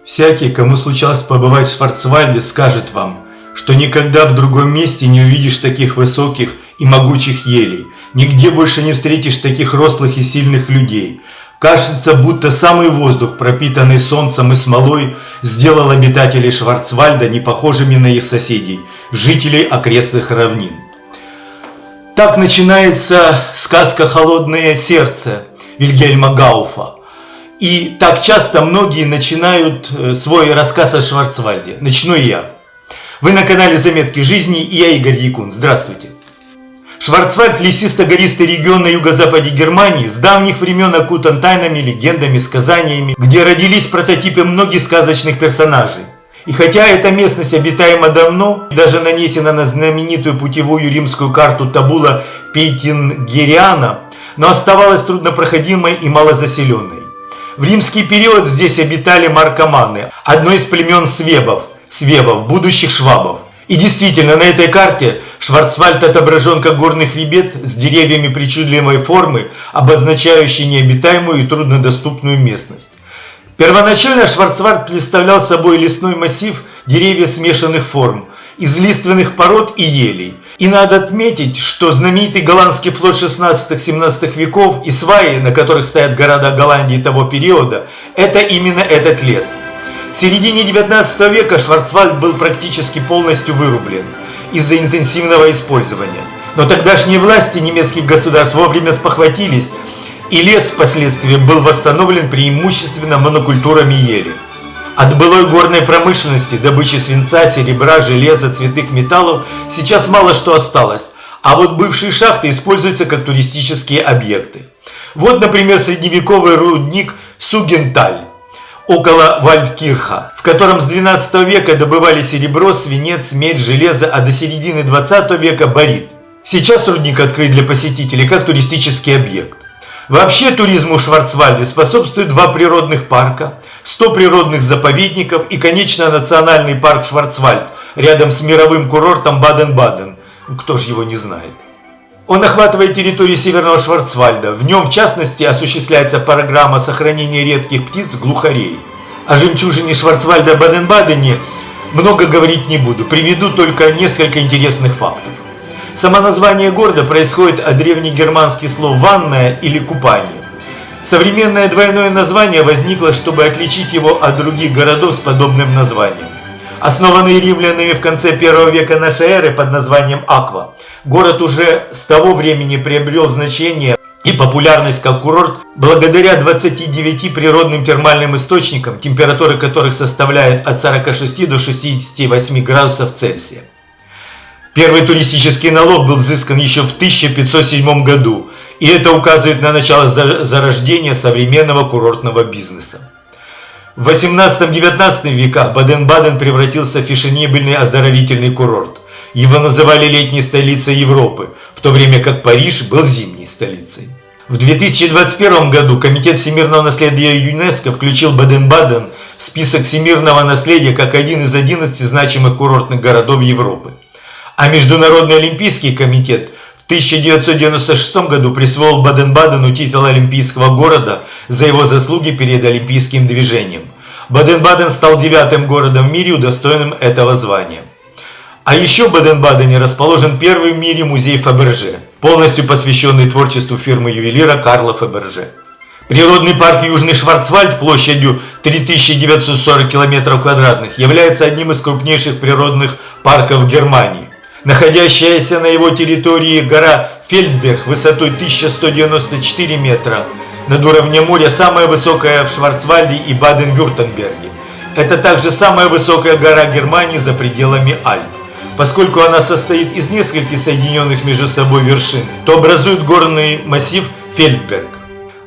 Всякий, кому случалось побывать в Шварцвальде, скажет вам, что никогда в другом месте не увидишь таких высоких и могучих елей, нигде больше не встретишь таких рослых и сильных людей. Кажется, будто самый воздух, пропитанный солнцем и смолой, сделал обитателей Шварцвальда непохожими на их соседей, жителей окрестных равнин. Так начинается сказка «Холодное сердце» Вильгельма Гауфа. И так часто многие начинают свой рассказ о Шварцвальде. Начну я. Вы на канале «Заметки жизни» и я, Игорь Якун. Здравствуйте. Шварцвальд – лесисто-гористый регион на юго-западе Германии, с давних времен окутан тайнами, легендами, сказаниями, где родились прототипы многих сказочных персонажей. И хотя эта местность обитаема давно, даже нанесена на знаменитую путевую римскую карту Табула Пейтингериана, но оставалась труднопроходимой и малозаселенной. В римский период здесь обитали маркоманы, одно из племен свевов, будущих швабов. И действительно, на этой карте Шварцвальд отображен как горный хребет с деревьями причудливой формы, обозначающий необитаемую и труднодоступную местность. Первоначально Шварцвальд представлял собой лесной массив деревьев смешанных форм, из лиственных пород и елей. И надо отметить, что знаменитый голландский флот 16-17 веков и сваи, на которых стоят города Голландии того периода, это именно этот лес. В середине 19 века Шварцвальд был практически полностью вырублен из-за интенсивного использования. Но тогдашние власти немецких государств вовремя спохватились, и лес впоследствии был восстановлен преимущественно монокультурами ели. От былой горной промышленности, добычи свинца, серебра, железа, цветных металлов сейчас мало что осталось, а вот бывшие шахты используются как туристические объекты. Вот, например, средневековый рудник Сугенталь около Вальдкирха, в котором с 12 века добывали серебро, свинец, медь, железо, а до середины 20 века барит. Сейчас рудник открыт для посетителей как туристический объект. Вообще туризму в Шварцвальде способствует 2 природных парка, 100 природных заповедников и, конечно, национальный парк Шварцвальд рядом с мировым курортом Баден-Баден. Кто ж его не знает. Он охватывает территорию Северного Шварцвальда. В нем, в частности, осуществляется программа сохранения редких птиц-глухарей. О жемчужине Шварцвальда Баден-Бадене много говорить не буду, приведу только несколько интересных фактов. Само название города происходит от древнегерманских слов «ванная» или «купание». Современное двойное название возникло, чтобы отличить его от других городов с подобным названием. Основанный римлянами в конце 1 века нашей эры под названием Аква, город уже с того времени приобрел значение и популярность как курорт благодаря 29 природным термальным источникам, температура которых составляет от 46 до 68 градусов Цельсия. Первый туристический налог был взыскан еще в 1507 году, и это указывает на начало зарождения современного курортного бизнеса. В 18-19 веках Баден-Баден превратился в фешенебельный оздоровительный курорт. Его называли летней столицей Европы, в то время как Париж был зимней столицей. В 2021 году Комитет всемирного наследия ЮНЕСКО включил Баден-Баден в список всемирного наследия как один из 11 значимых курортных городов Европы. А Международный олимпийский комитет в 1996 году присвоил Баден-Бадену титул олимпийского города за его заслуги перед олимпийским движением. Баден-Баден стал 9-м городом в мире, удостоенным этого звания. А еще в Баден-Бадене расположен первый в мире музей Фаберже, полностью посвященный творчеству фирмы ювелира Карла Фаберже. Природный парк Южный Шварцвальд площадью 3940 км2 является одним из крупнейших природных парков Германии. Находящаяся на его территории гора Фельдберг высотой 1194 метра над уровнем моря самая высокая в Шварцвальде и Баден-Вюртемберге. Это также самая высокая гора Германии за пределами Альп. Поскольку она состоит из нескольких соединенных между собой вершин, то образует горный массив Фельдберг.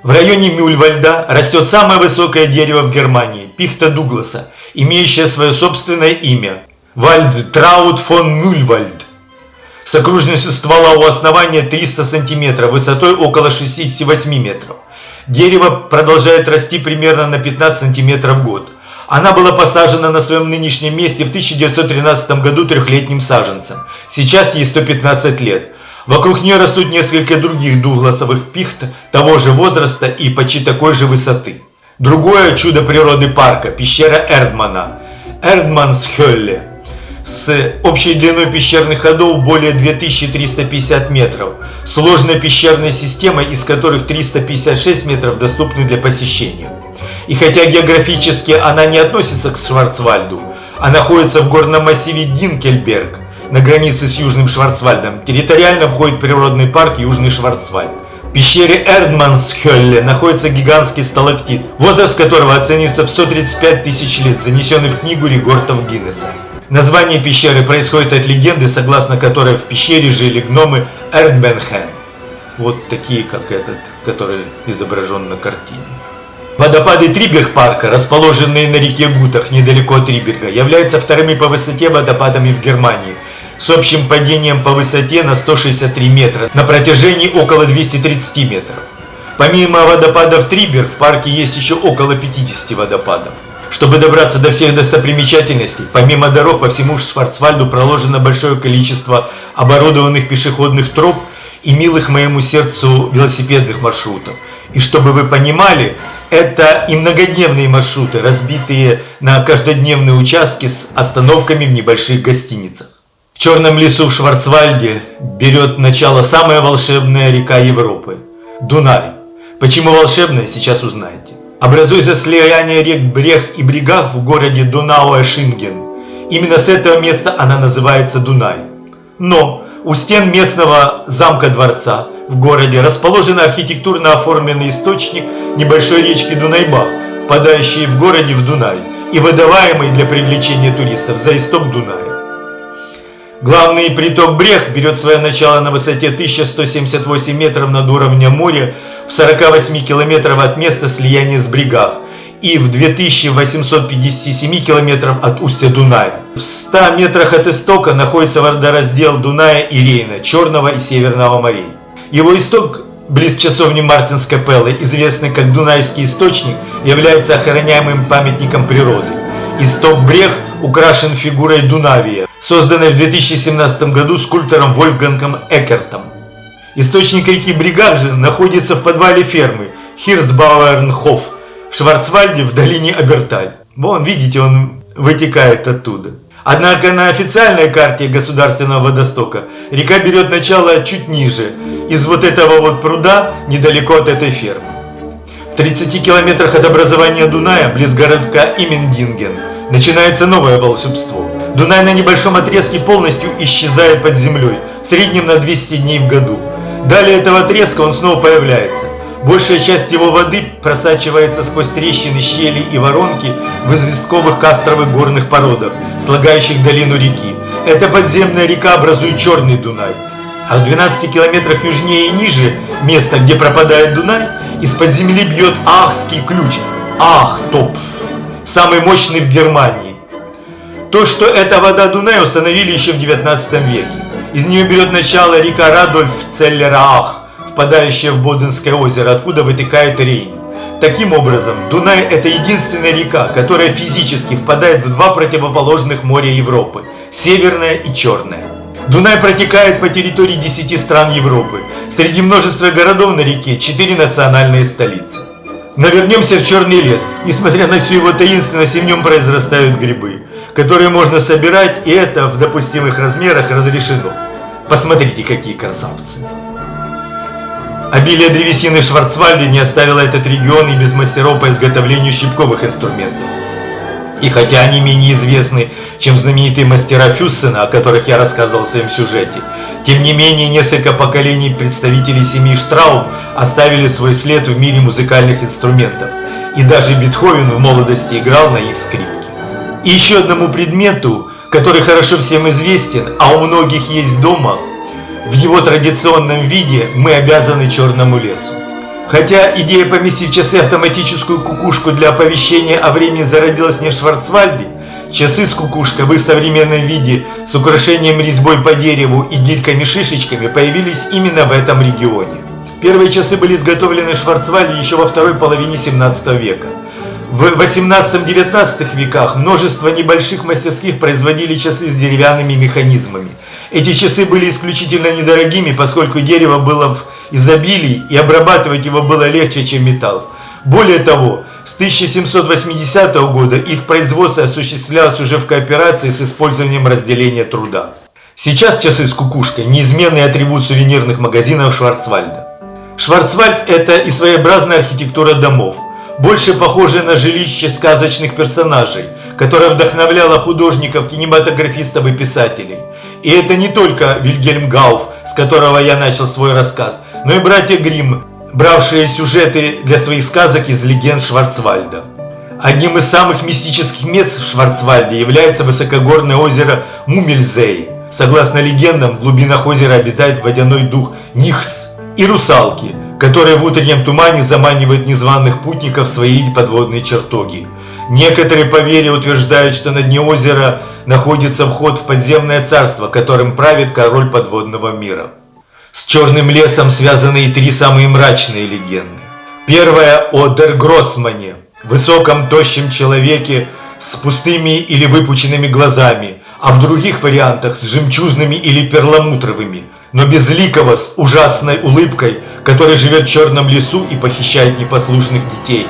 В районе Мюльвальда растет самое высокое дерево в Германии – пихта Дугласа, имеющее свое собственное имя – Вальдтраут фон Мюльвальд. С окружностью ствола у основания 300 см, высотой около 68 метров. Дерево продолжает расти примерно на 15 см в год. Она была посажена на своем нынешнем месте в 1913 году трехлетним саженцем. Сейчас ей 115 лет. Вокруг нее растут несколько других дугласовых пихт того же возраста и почти такой же высоты. Другое чудо природы парка – пещера Эрдмана, Эрдмансхёлле, с общей длиной пещерных ходов более 2350 метров, сложной пещерной системой, из которых 356 метров доступны для посещения. И хотя географически она не относится к Шварцвальду, а находится в горном массиве Динкельберг, на границе с Южным Шварцвальдом, территориально входит в природный парк Южный Шварцвальд. В пещере Эрдмансхёлле находится гигантский сталактит, возраст которого оценивается в 135 тысяч лет, занесенный в книгу рекордов Гиннесса. Название пещеры происходит от легенды, согласно которой в пещере жили гномы Эрдбенхен. Вот такие, как этот, который изображен на картине. Водопады Триберг-парка, расположенные на реке Гутах, недалеко от Триберга, являются вторыми по высоте водопадами в Германии, с общим падением по высоте на 163 метра на протяжении около 230 метров. Помимо водопадов Триберг, в парке есть еще около 50 водопадов. Чтобы добраться до всех достопримечательностей, помимо дорог по всему Шварцвальду проложено большое количество оборудованных пешеходных троп и милых моему сердцу велосипедных маршрутов. И чтобы вы понимали, это и многодневные маршруты, разбитые на каждодневные участки с остановками в небольших гостиницах. В Черном лесу в Шварцвальде берет начало самая волшебная река Европы – Дунай. Почему волшебная, сейчас узнаете. Образуется слияние рек Брех и Бригах в городе Дунауэ-Шинген. Именно с этого места она называется Дунай. Но у стен местного замка-дворца в городе расположен архитектурно оформленный источник небольшой речки Дунайбах, впадающей в городе в Дунай и выдаваемый для привлечения туристов за исток Дуная. Главный приток Брех берет свое начало на высоте 1178 метров над уровнем моря в 48 километров от места слияния с Бригах и в 2857 километров от устья Дуная. В 100 метрах от истока находится водораздел Дуная и Рейна, Черного и Северного морей. Его исток близ часовни Мартинс-Капеллы, известный как Дунайский источник, является охраняемым памятником природы. Исток Брех украшен фигурой Дунавия, созданной в 2017 году скульптором Вольфгангом Эккертом. Источник реки Бригах же находится в подвале фермы Хирцбауэрнхоф в Шварцвальде в долине Аберталь. Вон, видите, он вытекает оттуда. Однако на официальной карте государственного водостока река берет начало чуть ниже, из вот этого вот пруда недалеко от этой фермы. В 30 километрах от образования Дуная, близ городка Имендинген, начинается новое волшебство. Дунай на небольшом отрезке полностью исчезает под землей, в среднем на 200 дней в году. Далее этого отрезка он снова появляется. Большая часть его воды просачивается сквозь трещины, щели и воронки в известковых кастровых горных породах, слагающих долину реки. Эта подземная река образует Черный Дунай. А в 12 километрах южнее и ниже места, где пропадает Дунай, из-под земли бьет Ахский ключ, Ахтопф, самый мощный в Германии. То, что это вода Дуная, установили еще в 19 веке. Из нее берет начало река Радольф-Целлераах, впадающая в Боденское озеро, откуда вытекает Рейн. Таким образом, Дунай – это единственная река, которая физически впадает в два противоположных моря Европы – Северное и Черное. Дунай протекает по территории 10 стран Европы. Среди множества городов на реке 4 национальные столицы. Но вернемся в Черный лес. Несмотря на всю его таинственность, и в нем произрастают грибы, которые можно собирать, и это в допустимых размерах разрешено. Посмотрите, какие красавцы. Обилие древесины в Шварцвальде не оставило этот регион и без мастеров по изготовлению щипковых инструментов. И хотя они менее известны, чем знаменитые мастера Фюссена, о которых я рассказывал в своем сюжете, тем не менее несколько поколений представителей семьи Штрауб оставили свой след в мире музыкальных инструментов, и даже Бетховен в молодости играл на их скрипке. И еще одному предмету, который хорошо всем известен, а у многих есть дома, в его традиционном виде мы обязаны Черному лесу. Хотя идея поместить в часы автоматическую кукушку для оповещения о времени зародилась не в Шварцвальде, часы с кукушкой в их современном виде с украшением резьбой по дереву и гирьками-шишечками появились именно в этом регионе. Первые часы были изготовлены в Шварцвальде еще во второй половине 17 века. В 18-19 веках множество небольших мастерских производили часы с деревянными механизмами. Эти часы были исключительно недорогими, поскольку дерево было в изобилии и обрабатывать его было легче, чем металл. Более того, С 1780 года их производство осуществлялось уже в кооперации с использованием разделения труда. Сейчас часы с кукушкой – неизменный атрибут сувенирных магазинов Шварцвальда. Шварцвальд – это и своеобразная архитектура домов, больше похожая на жилище сказочных персонажей, которая вдохновляла художников, кинематографистов и писателей. И это не только Вильгельм Гауф, с которого я начал свой рассказ, но и братья Гримм, бравшие сюжеты для своих сказок из легенд Шварцвальда. Одним из самых мистических мест в Шварцвальде является высокогорное озеро Мумельзей. Согласно легендам, в глубинах озера обитает водяной дух Нихс и русалки, которые в утреннем тумане заманивают незваных путников в свои подводные чертоги. Некоторые поверья утверждают, что на дне озера находится вход в подземное царство, которым правит король подводного мира. С черным лесом связаны и три самые мрачные легенды. Первая о Дер Гроссмане, высоком тощем человеке с пустыми или выпученными глазами, а в других вариантах с жемчужными или перламутровыми, но безликого с ужасной улыбкой, который живет в черном лесу и похищает непослушных детей.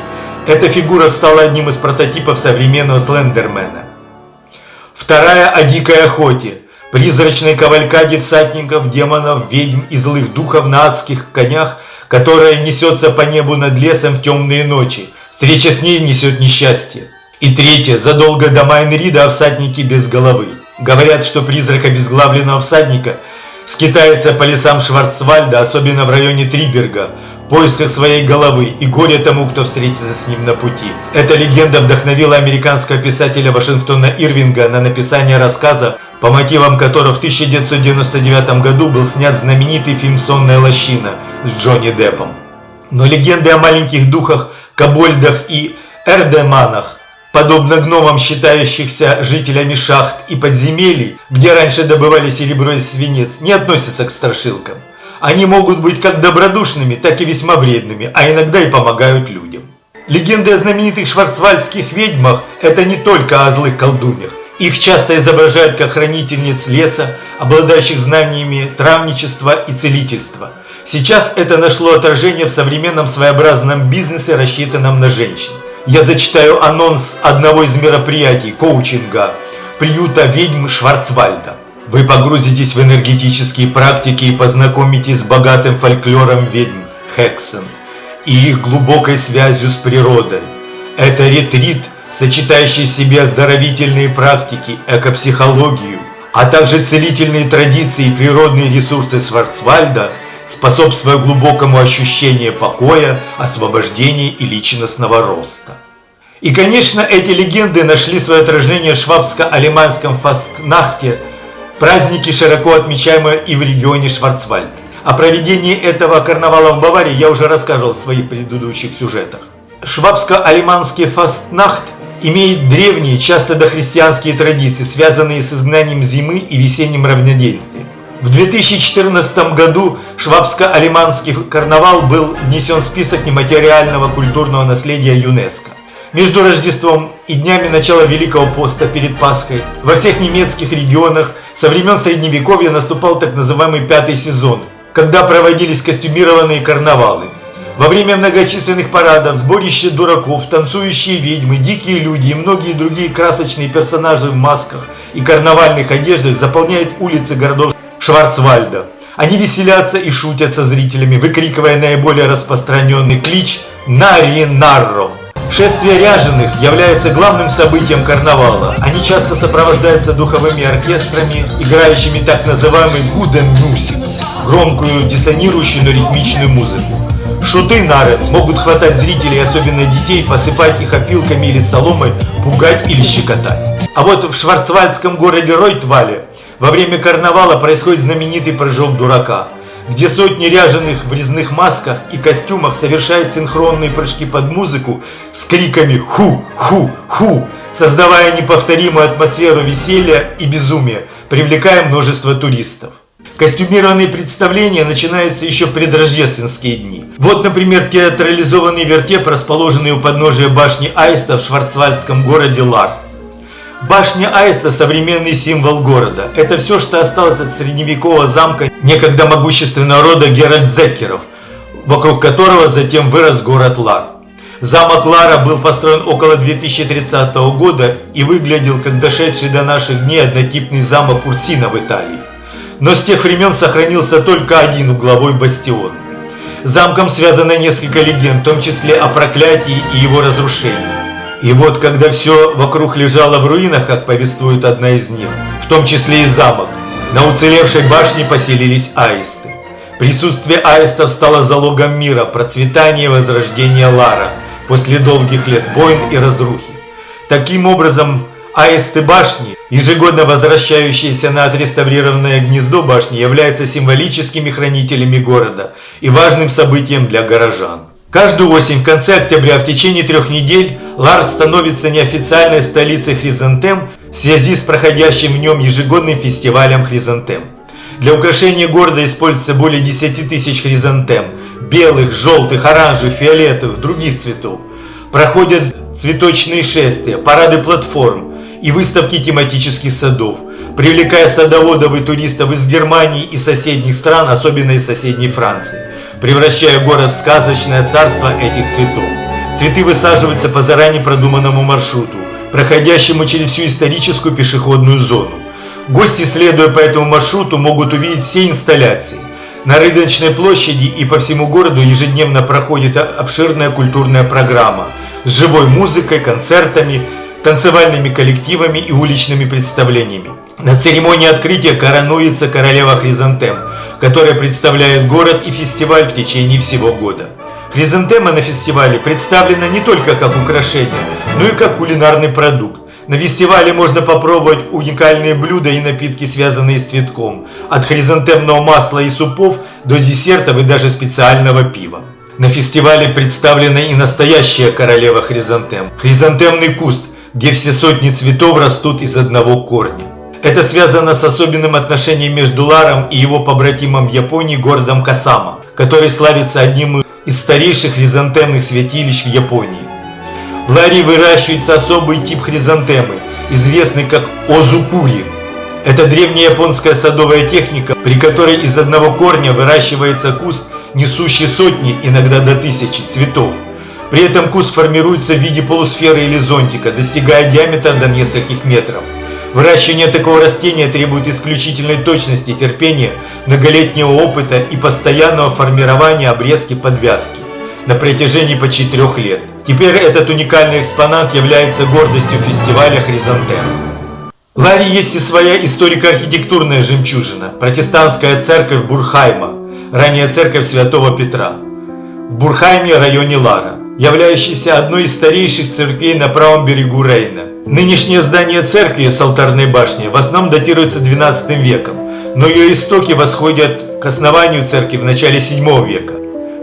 Эта фигура стала одним из прототипов современного Слендермена. Вторая о дикой охоте, призрачной кавалькаде всадников, демонов, ведьм и злых духов на адских конях, которая несется по небу над лесом в темные ночи. Встреча с ней несет несчастье. И третье, задолго до Майн-Рида о всаднике без головы. Говорят, что призрак обезглавленного всадника скитается по лесам Шварцвальда, особенно в районе Триберга, в поисках своей головы, и горе тому, кто встретится с ним на пути. Эта легенда вдохновила американского писателя Вашингтона Ирвинга на написание рассказа, по мотивам которого в 1999 году был снят знаменитый фильм «Сонная лощина» с Джонни Деппом. Но легенды о маленьких духах, кобольдах и эрдеманах, подобно гномам, считающихся жителями шахт и подземелий, где раньше добывали серебро и свинец, не относятся к страшилкам. Они могут быть как добродушными, так и весьма вредными, а иногда и помогают людям. Легенды о знаменитых шварцвальдских ведьмах – это не только о злых колдуньях. Их часто изображают как хранительниц леса, обладающих знаниями травничества и целительства. Сейчас это нашло отражение в современном своеобразном бизнесе, рассчитанном на женщин. Я зачитаю анонс одного из мероприятий коучинга приюта ведьм Шварцвальда. Вы погрузитесь в энергетические практики и познакомитесь с богатым фольклором ведьм Хексен и их глубокой связью с природой. Это ретрит, сочетающий в себе оздоровительные практики, экопсихологию, а также целительные традиции и природные ресурсы Шварцвальда, способствуя глубокому ощущению покоя, освобождения и личностного роста. И, конечно, эти легенды нашли свое отражение в швабско-алеманском фастнахте, праздники, широко отмечаемые и в регионе Шварцвальд. О проведении этого карнавала в Баварии я уже рассказывал в своих предыдущих сюжетах. Швабско-алеманский фастнахт имеет древние, часто дохристианские традиции, связанные с изгнанием зимы и весенним равноденствием. В 2014 году швабско-алеманский карнавал был внесен в список нематериального культурного наследия ЮНЕСКО. Между Рождеством и днями начала Великого поста перед Пасхой во всех немецких регионах со времен Средневековья наступал так называемый пятый сезон, когда проводились костюмированные карнавалы. Во время многочисленных парадов, сборища дураков, танцующие ведьмы, дикие люди и многие другие красочные персонажи в масках и карнавальных одеждах заполняют улицы городов Шварцвальда. Они веселятся и шутят со зрителями, выкрикивая наиболее распространенный клич «Нари Нарро». Шествие ряженых является главным событием карнавала. Они часто сопровождаются духовыми оркестрами, играющими так называемый гуден-мюзик, громкую, диссонирующую, но ритмичную музыку. Шуты нары могут хватать зрителей, особенно детей, посыпать их опилками или соломой, пугать или щекотать. А вот в шварцвальдском городе Ройтвале во время карнавала происходит знаменитый прыжок дурака, где сотни ряженых в резных масках и костюмах совершают синхронные прыжки под музыку с криками «ху-ху-ху», создавая неповторимую атмосферу веселья и безумия, привлекая множество туристов. Костюмированные представления начинаются еще в предрождественские дни. Вот, например, театрализованный вертеп, расположенный у подножия башни Аиста в шварцвальдском городе Лар. Башня Аиста – современный символ города. Это все, что осталось от средневекового замка некогда могущественного рода Геральдзекеров, вокруг которого затем вырос город Лар. Замок Лара был построен около 2030 года и выглядел как дошедший до наших дней однотипный замок Урсина в Италии. Но с тех времен сохранился только один угловой бастион. С замком связано несколько легенд, в том числе о проклятии и его разрушении. И вот когда все вокруг лежало в руинах, как повествует одна из них, в том числе и замок, на уцелевшей башне поселились аисты. Присутствие аистов стало залогом мира, процветания и возрождения Лара после долгих лет войн и разрухи. Таким образом, аисты башни, ежегодно возвращающиеся на отреставрированное гнездо башни, являются символическими хранителями города и важным событием для горожан. Каждую осень в конце октября в течение 3 недель Лар становится неофициальной столицей хризантем в связи с проходящим в нем ежегодным фестивалем хризантем. Для украшения города используется более 10 тысяч хризантем – белых, желтых, оранжевых, фиолетовых, других цветов. Проходят цветочные шествия, парады платформ и выставки тематических садов, привлекая садоводов и туристов из Германии и соседних стран, особенно из соседней Франции, превращая город в сказочное царство этих цветов. Цветы высаживаются по заранее продуманному маршруту, проходящему через всю историческую пешеходную зону. Гости, следуя по этому маршруту, могут увидеть все инсталляции. На рыночной площади и по всему городу ежедневно проходит обширная культурная программа с живой музыкой, концертами, танцевальными коллективами и уличными представлениями. На церемонии открытия коронуется королева хризантем, которая представляет город и фестиваль в течение всего года. Хризантема на фестивале представлена не только как украшение, но и как кулинарный продукт. На фестивале можно попробовать уникальные блюда и напитки, связанные с цветком, от хризантемного масла и супов до десертов и даже специального пива. На фестивале представлена и настоящая королева хризантем – хризантемный куст, где все сотни цветов растут из одного корня. Это связано с особенным отношением между Ларом и его побратимом в Японии городом Касама, который славится одним из старейших хризантемных святилищ в Японии. В Ларе выращивается особый тип хризантемы, известный как озукури. Это древняя японская садовая техника, при которой из одного корня выращивается куст, несущий сотни, иногда до 1000 цветов. При этом куст формируется в виде полусферы или зонтика, достигая диаметра до нескольких метров. Выращивание такого растения требует исключительной точности, терпения, многолетнего опыта и постоянного формирования обрезки подвязки на протяжении почти 3 лет. Теперь этот уникальный экспонат является гордостью фестиваля хризантем. В Ларе есть и своя историко-архитектурная жемчужина – протестантская церковь Бурхайма, ранее церковь Святого Петра, в Бурхайме, районе Лара, являющаяся одной из старейших церквей на правом берегу Рейна. Нынешнее здание церкви с алтарной башней в основном датируется XII веком, но ее истоки восходят к основанию церкви в начале VII века.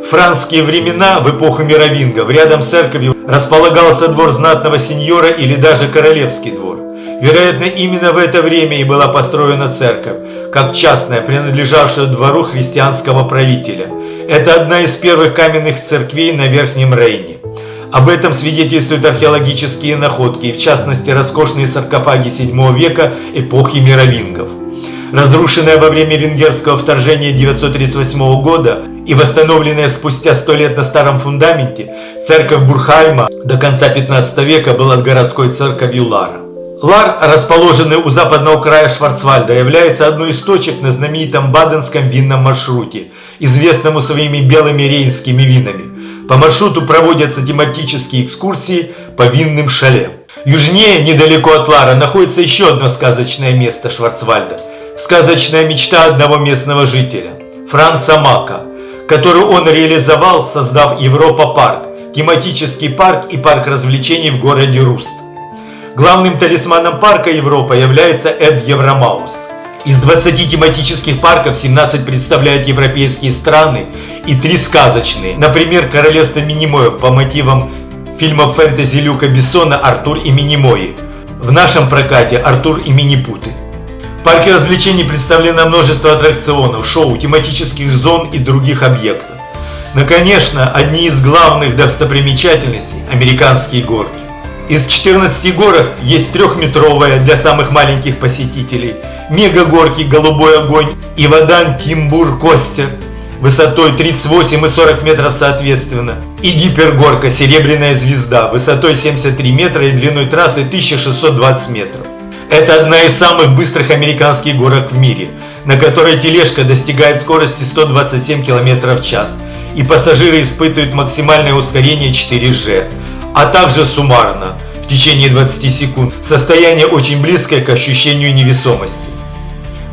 В франкские времена, в эпоху мировингов, рядом с церковью располагался двор знатного сеньора или даже королевский двор. Вероятно, именно в это время и была построена церковь, как частная, принадлежавшая двору христианского правителя. Это одна из первых каменных церквей на Верхнем Рейне. Об этом свидетельствуют археологические находки, и в частности роскошные саркофаги VII века эпохи мировингов. Разрушенная во время венгерского вторжения 938 года и восстановленная спустя 100 лет на старом фундаменте, церковь Бурхайма до конца 15 века была городской церковью Лара. Лар, расположенный у западного края Шварцвальда, является одной из точек на знаменитом баденском винном маршруте, известному своими белыми рейнскими винами. По маршруту проводятся тематические экскурсии по винным шале. Южнее, недалеко от Лара, находится еще одно сказочное место Шварцвальда. Сказочная мечта одного местного жителя – Франца Мака, которую он реализовал, создав Европа-парк, тематический парк и парк развлечений в городе Руст. Главным талисманом парка Европа является Эд Евромаус. Из 20 тематических парков 17 представляют европейские страны и 3 сказочные. Например, Королевство Минимоев по мотивам фильмов фэнтези Люка Бессона «Артур и Минимои». В нашем прокате «Артур и Минипуты». В парке развлечений представлено множество аттракционов, шоу, тематических зон и других объектов. Но, конечно, одни из главных достопримечательностей – американские горки. Из 14 горок есть 3-метровая для самых маленьких посетителей, мегагорки «Голубой огонь» и Вадан Тимбур Костер, высотой 38 и 40 метров соответственно, и гипергорка «Серебряная звезда» высотой 73 метра и длиной трассы 1620 метров. Это одна из самых быстрых американских горок в мире, на которой тележка достигает скорости 127 км в час, и пассажиры испытывают максимальное ускорение 4G, а также суммарно, в течение 20 секунд, состояние очень близкое к ощущению невесомости.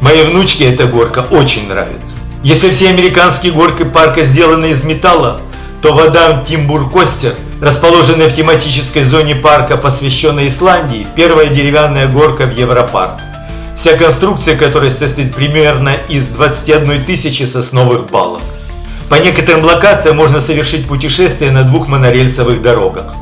Моей внучке эта горка очень нравится. Если все американские горки парка сделаны из металла, то вода Тимбур-Костер, расположенная в тематической зоне парка, посвященной Исландии, первая деревянная горка в Европарк, вся конструкция которой состоит примерно из 21 тысячи сосновых балок. По некоторым локациям можно совершить путешествие на 2 монорельсовых дорогах.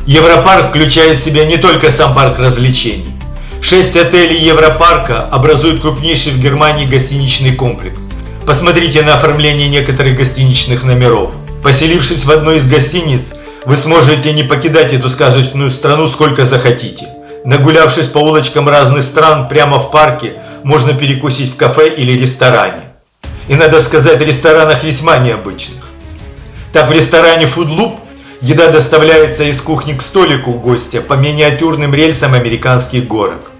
Европарк включает в себя не только сам парк развлечений. 6 отелей Европарка образуют крупнейший в Германии гостиничный комплекс. Посмотрите на оформление некоторых гостиничных номеров. Поселившись в одной из гостиниц, вы сможете не покидать эту сказочную страну сколько захотите. Нагулявшись по улочкам разных стран, прямо в парке можно перекусить в кафе или ресторане. И надо сказать, ресторанах весьма необычных. Так, в ресторане Food Loop еда доставляется из кухни к столику гостя по миниатюрным рельсам американских горок.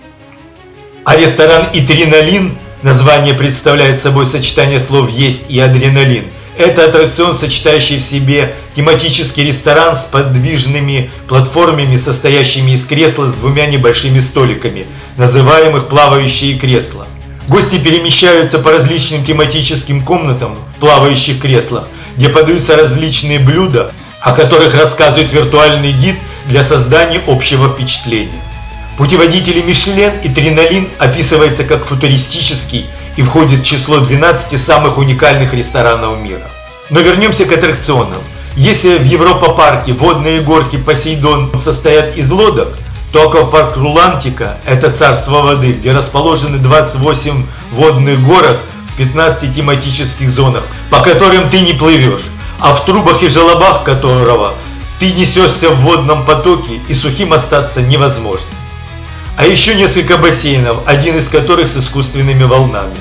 А ресторан «Итриналин», название представляет собой сочетание слов «есть» и «адреналин», это аттракцион, сочетающий в себе тематический ресторан с подвижными платформами, состоящими из кресла с 2 небольшими столиками, называемых плавающие кресла. Гости перемещаются по различным тематическим комнатам в плавающих креслах, где подаются различные блюда, о которых рассказывает виртуальный гид для создания общего впечатления. Путеводитель Мишлен «Итриналин» описывается как футуристический и входит в число 12 самых уникальных ресторанов мира. Но вернемся к аттракционам. Если в Европа-парке водные горки Посейдон состоят из лодок, то аквапарк Рулантика – это царство воды, где расположены 28 водных горок в 15 тематических зонах, по которым ты не плывешь, а в трубах и желобах которого ты несешься в водном потоке и сухим остаться невозможно. А еще несколько бассейнов, один из которых с искусственными волнами.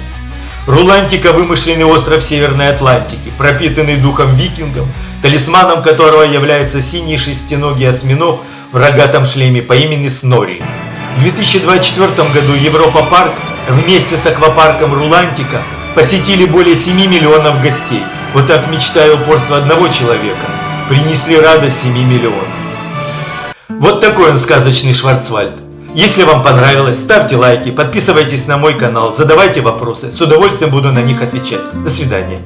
Рулантика – вымышленный остров Северной Атлантики, пропитанный духом викингов, талисманом которого является синий шестиногий осьминог в рогатом шлеме по имени Снорри. В 2024 году Европа-парк вместе с аквапарком Рулантика посетили более 7 миллионов гостей. Вот так, мечта и упорство одного человека принесли радость 7 миллионам. Вот такой он сказочный Шварцвальд. Если вам понравилось, ставьте лайки, подписывайтесь на мой канал, задавайте вопросы, с удовольствием буду на них отвечать. До свидания.